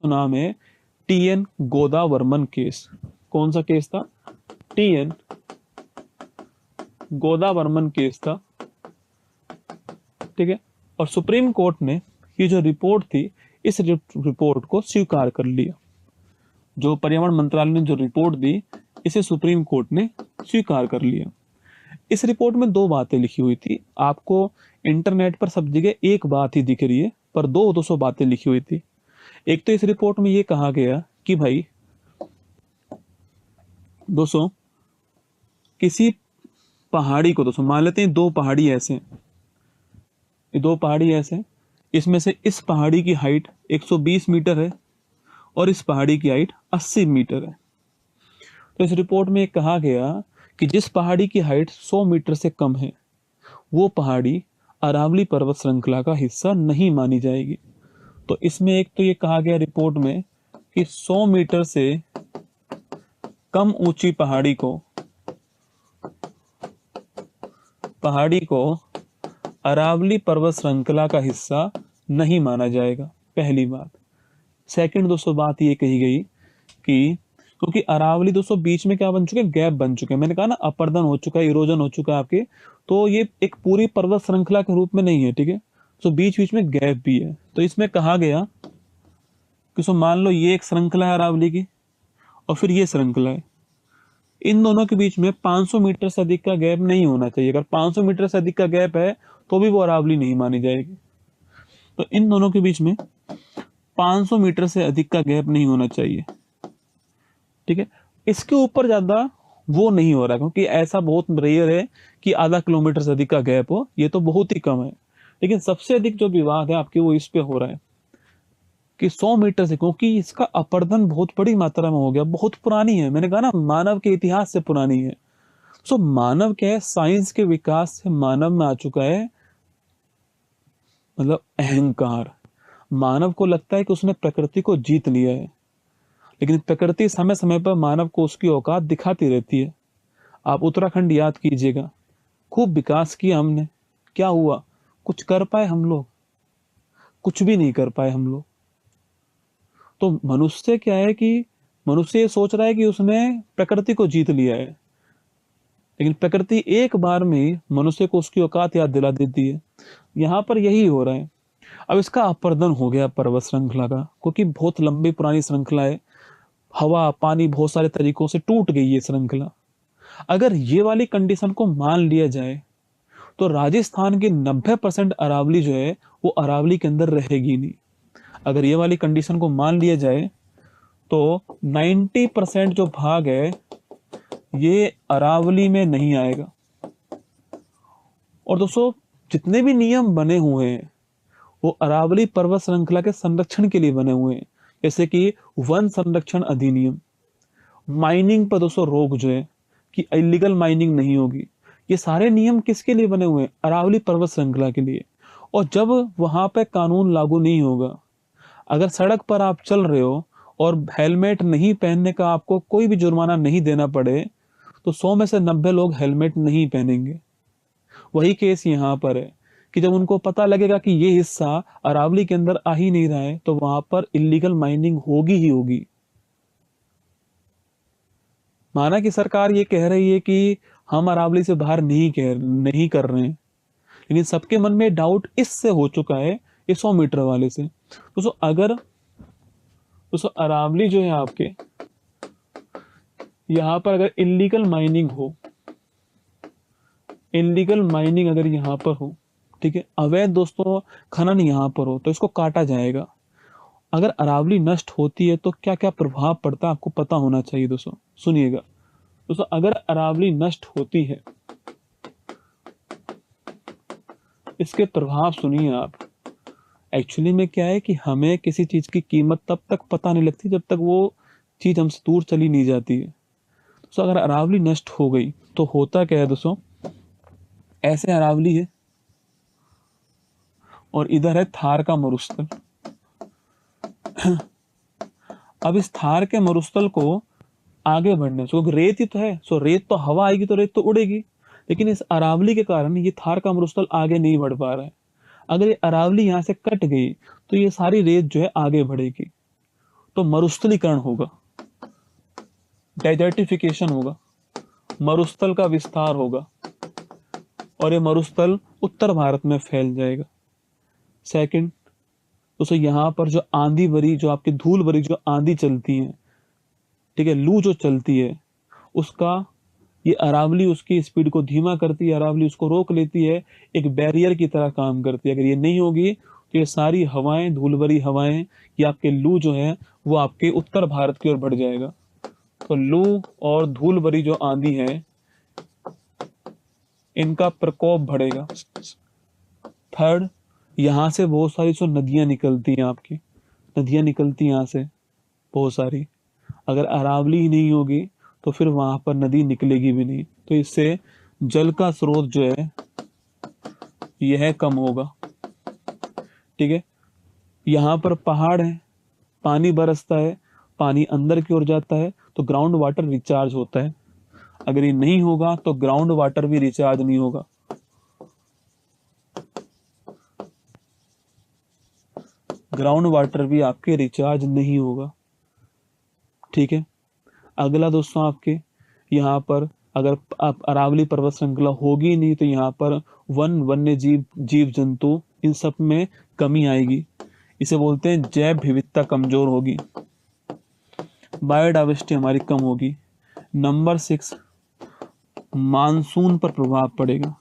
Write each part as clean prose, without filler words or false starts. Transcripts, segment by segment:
तो नाम है टीएन गोदावर्मन केस। कौन सा केस था? टीएन गोदावर्मन केस था, ठीक है। और सुप्रीम कोर्ट ने ये जो रिपोर्ट थी, इस रिपोर्ट को स्वीकार कर लिया। जो पर्यावरण मंत्रालय ने जो रिपोर्ट दी, इसे सुप्रीम कोर्ट ने स्वीकार कर लिया। इस रिपोर्ट में दो बातें लिखी हुई थी। आपको इंटरनेट पर सब जगह एक बात ही दिख रही है, पर 200 बातें लिखी हुई थी। एक तो इस रिपोर्ट में ये कहा गया कि भाई दोस्तों, किसी पहाड़ी को, दोस्तों मान लेते हैं दो पहाड़ी ऐसे हैं, ये दो पहाड़ी ऐसे हैं, इसमें से इस पहाड़ी की हाइट 120 मीटर है और इस पहाड़ी की हाइट 80 मीटर है। तो इस रिपोर्ट में कहा गया कि जिस पहाड़ी की हाइट 100 मीटर से कम है, वो पहाड़ी अरावली पर्वत श्रृंखला का हिस्सा नहीं मानी जाएगी। तो इसमें एक तो ये कहा गया रिपोर्ट में कि 100 मीटर से कम ऊंची पहाड़ी को अरावली पर्वत श्रृंखला का हिस्सा नहीं माना जाएगा, पहली बात। सेकंड दोस्तों बात ये कही गई कि क्योंकि अरावली दोस्तों बीच में क्या बन चुके हैं, गैप बन चुके हैं। मैंने कहा ना अपरदन हो चुका है, इरोजन हो चुका है आपके, तो ये एक पूरी पर्वत श्रृंखला के रूप में नहीं है, ठीक है। तो बीच बीच में गैप भी है। तो इसमें कहा गया कि सो मान लो ये एक श्रृंखला है अरावली की और फिर ये श्रृंखला है, इन दोनों के बीच में 500 मीटर से अधिक का गैप नहीं होना चाहिए। अगर 500 मीटर से अधिक का गैप है तो भी वो अरावली नहीं मानी जाएगी। तो इन दोनों के बीच में 500 मीटर से अधिक का गैप नहीं होना चाहिए, ठीक है। इसके ऊपर ज्यादा वो नहीं हो रहा, क्योंकि ऐसा बहुत रेयर है कि आधा किलोमीटर से अधिक का गैप हो, ये तो बहुत ही कम है। लेकिन सबसे अधिक जो विवाद है आपके वो इस पे हो रहा है कि 100 मीटर से, क्योंकि इसका अपरदन बहुत बड़ी मात्रा में हो गया, बहुत पुरानी है। मैंने कहा ना मानव के इतिहास से पुरानी है। सो मानव क्या है, साइंस के विकास से मानव में आ चुका है मतलब अहंकार। मानव को लगता है कि उसने प्रकृति को जीत लिया है, लेकिन प्रकृति समय समय पर मानव को उसकी औकात दिखाती रहती है। आप उत्तराखंड याद कीजिएगा, खूब विकास किया हमने, क्या हुआ? कुछ कर पाए हम लोग? कुछ भी नहीं कर पाए हम लोग। तो मनुष्य क्या है कि मनुष्य ये सोच रहा है कि उसने प्रकृति को जीत लिया है, लेकिन प्रकृति एक बार में मनुष्य को उसकी औकात याद दिला देती है। यहाँ पर यही हो रहा है। अब इसका अपरदन हो गया पर्वत श्रृंखला का, क्योंकि बहुत लंबी पुरानी श्रृंखला है, हवा पानी बहुत सारे तरीकों से टूट गई ये श्रृंखला। अगर ये वाली कंडीशन को मान लिया जाए तो राजस्थान की 90% अरावली जो है वो अरावली के अंदर रहेगी नहीं। अगर ये वाली कंडीशन को मान लिया जाए तो 90% जो भाग है ये अरावली में नहीं आएगा। और दोस्तों जितने भी नियम बने हुए हैं वो अरावली पर्वत श्रृंखला के संरक्षण के लिए बने हुए हैं, जैसे कि वन संरक्षण अधिनियम, माइनिंग पर दोस्तों रोक जो है कि इलीगल माइनिंग नहीं होगी। ये सारे नियम किसके लिए बने हुए हैं? अरावली पर्वत श्रृंखला के लिए। और जब वहां पे कानून लागू नहीं होगा, अगर सड़क पर आप चल रहे हो और हेलमेट नहीं पहनने का आपको कोई भी जुर्माना नहीं देना पड़े, तो 100 में से 90 लोग हेलमेट नहीं पहनेंगे। वही केस यहाँ पर है कि जब उनको पता लगेगा कि ये हिस्सा अरावली के अंदर आ ही नहीं रहा है, तो वहां पर इलीगल माइनिंग होगी ही होगी। माना कि सरकार ये कह रही है कि हम अरावली से बाहर नहीं कर रहे हैं, लेकिन सबके मन में डाउट इससे हो चुका है, ये 100 मीटर वाले से। दोस्तों अरावली जो है आपके यहाँ पर अगर इलीगल माइनिंग अगर यहाँ पर हो, ठीक है, अवैध दोस्तों खनन यहाँ पर हो, तो इसको काटा जाएगा। अगर अरावली नष्ट होती है तो क्या क्या प्रभाव पड़ता है आपको पता होना चाहिए दोस्तों, सुनिएगा। दोस्तों अगर अरावली नष्ट होती है, इसके प्रभाव सुनिए आप। एक्चुअली में क्या है कि हमें किसी चीज की कीमत तब तक पता नहीं लगती जब तक वो चीज हमसे दूर चली नहीं जाती है। तो अगर अरावली नष्ट हो गई तो होता क्या है दोस्तों, ऐसे अरावली है और इधर है थार का मरुस्थल। अब इस थार के मरुस्थल को आगे बढ़ने से, क्योंकि रेत ही तो है, सो रेत तो हवा आएगी तो रेत तो उड़ेगी, लेकिन इस अरावली के कारण ये थार का मरुस्थल आगे नहीं बढ़ पा रहा है। अगर ये अरावली यहाँ से कट गई तो ये सारी रेत जो है आगे बढ़ेगी तो मरुस्थलीकरण होगा, डेजर्टिफिकेशन होगा, मरुस्थल का विस्तार होगा और ये मरुस्थल उत्तर भारत में फैल जाएगा। सेकंड दोस्तों, यहाँ पर जो आंधी भरी, जो आपकी धूल भरी जो आंधी चलती है, ठीक है, लू जो चलती है, उसका ये अरावली उसकी स्पीड को धीमा करती है, अरावली उसको रोक लेती है, एक बैरियर की तरह काम करती है। अगर ये नहीं होगी तो ये सारी हवाएं, धूल भरी हवाएं, ये आपके लू जो है वो आपके उत्तर भारत की ओर बढ़ जाएगा। तो लू और धूल भरी जो आंधी है, इनका प्रकोप बढ़ेगा। थर्ड, यहां से बहुत सारी जो नदियां निकलती हैं, आपकी नदियां निकलती हैं यहाँ से बहुत सारी, अगर अरावली ही नहीं होगी तो फिर वहां पर नदी निकलेगी भी नहीं, तो इससे जल का स्रोत जो है यह कम होगा। ठीक है, यहाँ पर पहाड़ है, पानी बरसता है, पानी अंदर की ओर जाता है तो ग्राउंड वाटर रिचार्ज होता है। अगर ये नहीं होगा तो ग्राउंड वाटर भी रिचार्ज नहीं होगा। ग्राउंड वाटर भी आपके रिचार्ज नहीं होगा। ठीक है, अगला दोस्तों, आपके यहाँ पर अगर आप अरावली पर्वत श्रृंखला होगी नहीं तो यहाँ पर वन्य जीव, जीव जंतु, इन सब में कमी आएगी। इसे बोलते हैं जैव विविधता कमजोर होगी, बायोडाइवर्सिटी हमारी कम होगी। नंबर 6, मानसून पर प्रभाव पड़ेगा।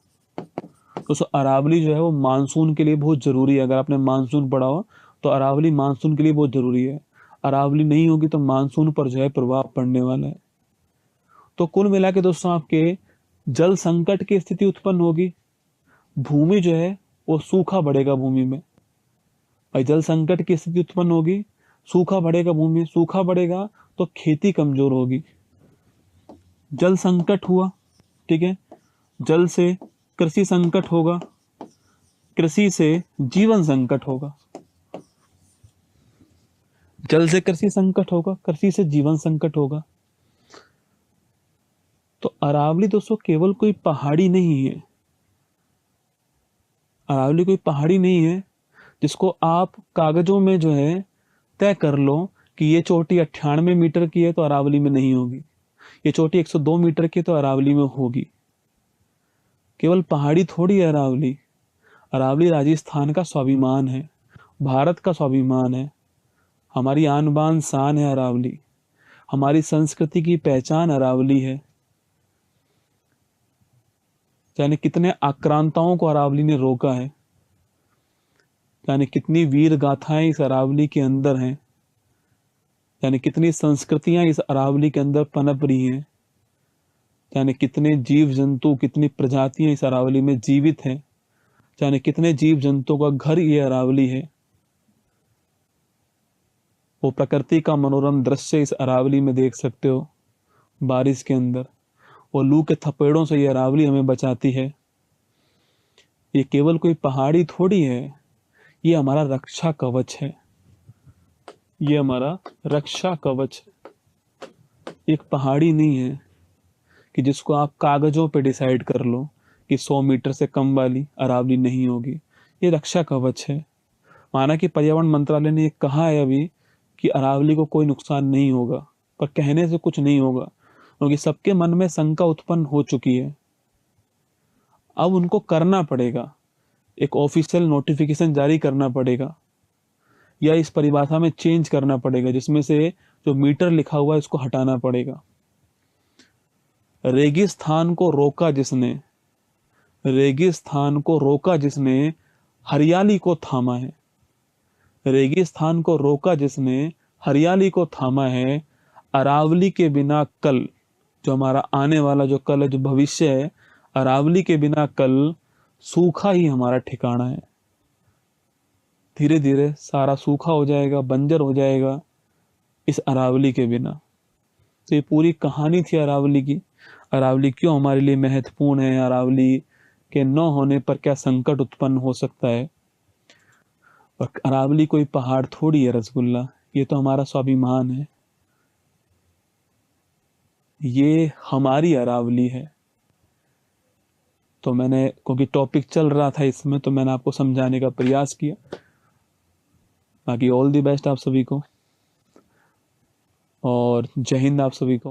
दोस्तों अरावली जो है वो मानसून के लिए बहुत जरूरी है। अगर आपने मानसून पढ़ा हो तो अरावली मानसून के लिए बहुत जरूरी है। अरावली नहीं होगी तो मानसून पर जो है प्रभाव पड़ने वाला है। तो कुल मिला के दोस्तों, आपके जल संकट की स्थिति उत्पन्न होगी, भूमि जो है वो सूखा बढ़ेगा भूमि में। भाई जल संकट की स्थिति उत्पन्न होगी, सूखा बढ़ेगा भूमि, सूखा बढ़ेगा तो खेती कमजोर होगी। जल संकट हुआ, ठीक है, जल से कृषि संकट होगा, कृषि से जीवन संकट होगा। जल से कृषि संकट होगा, कृषि से जीवन संकट होगा। तो अरावली दोस्तों केवल कोई पहाड़ी नहीं है, अरावली कोई पहाड़ी नहीं है जिसको आप कागजों में जो है तय कर लो कि ये चोटी 98 मीटर की है तो अरावली में नहीं होगी, ये चोटी 102 मीटर की तो अरावली में होगी। केवल पहाड़ी थोड़ी है अरावली। अरावली राजस्थान का स्वाभिमान है, भारत का स्वाभिमान है, हमारी आन बान शान है अरावली, हमारी संस्कृति की पहचान अरावली है। यानी कितने आक्रांताओं को अरावली ने रोका है, यानी कितनी वीर गाथाएं इस अरावली के अंदर हैं, यानी कितनी संस्कृतियां इस अरावली के अंदर पनप रही हैं, यानी कितने जीव जंतु, कितनी प्रजातियां इस अरावली में जीवित हैं, यानी कितने जीव जंतुओं का घर ये अरावली है। वो प्रकृति का मनोरम दृश्य इस अरावली में देख सकते हो बारिश के अंदर। वो लू के थपेड़ों से ये अरावली हमें बचाती है। ये केवल कोई पहाड़ी थोड़ी है, ये हमारा रक्षा कवच है, ये हमारा रक्षा कवच है। एक पहाड़ी नहीं है कि जिसको आप कागजों पे डिसाइड कर लो कि 100 मीटर से कम वाली अरावली नहीं होगी। ये रक्षा कवच है। माना कि पर्यावरण मंत्रालय ने ये कहा है अभी कि अरावली को कोई नुकसान नहीं होगा, पर कहने से कुछ नहीं होगा, क्योंकि सबके मन में शंका उत्पन्न हो चुकी है। अब उनको करना पड़ेगा, एक ऑफिशियल नोटिफिकेशन जारी करना पड़ेगा या इस परिभाषा में चेंज करना पड़ेगा, जिसमें से जो मीटर लिखा हुआ है इसको हटाना पड़ेगा। रेगिस्तान को रोका जिसने, रेगिस्तान को रोका जिसने, हरियाली को थामा है। रेगिस्तान को रोका जिसने, हरियाली को थामा है। अरावली के बिना कल, जो हमारा आने वाला जो कल है, जो भविष्य है, अरावली के बिना कल सूखा ही हमारा ठिकाना है। धीरे धीरे सारा सूखा हो जाएगा, बंजर हो जाएगा इस अरावली के बिना। तो ये पूरी कहानी थी अरावली की। अरावली क्यों हमारे लिए महत्वपूर्ण है, अरावली के न होने पर क्या संकट उत्पन्न हो सकता है। और अरावली कोई पहाड़ थोड़ी है रसगुल्ला, ये तो हमारा स्वाभिमान है, ये हमारी अरावली है। तो मैंने, क्योंकि टॉपिक चल रहा था इसमें, तो मैंने आपको समझाने का प्रयास किया। बाकी ऑल द बेस्ट आप सभी को। और जय हिंद आप सभी को।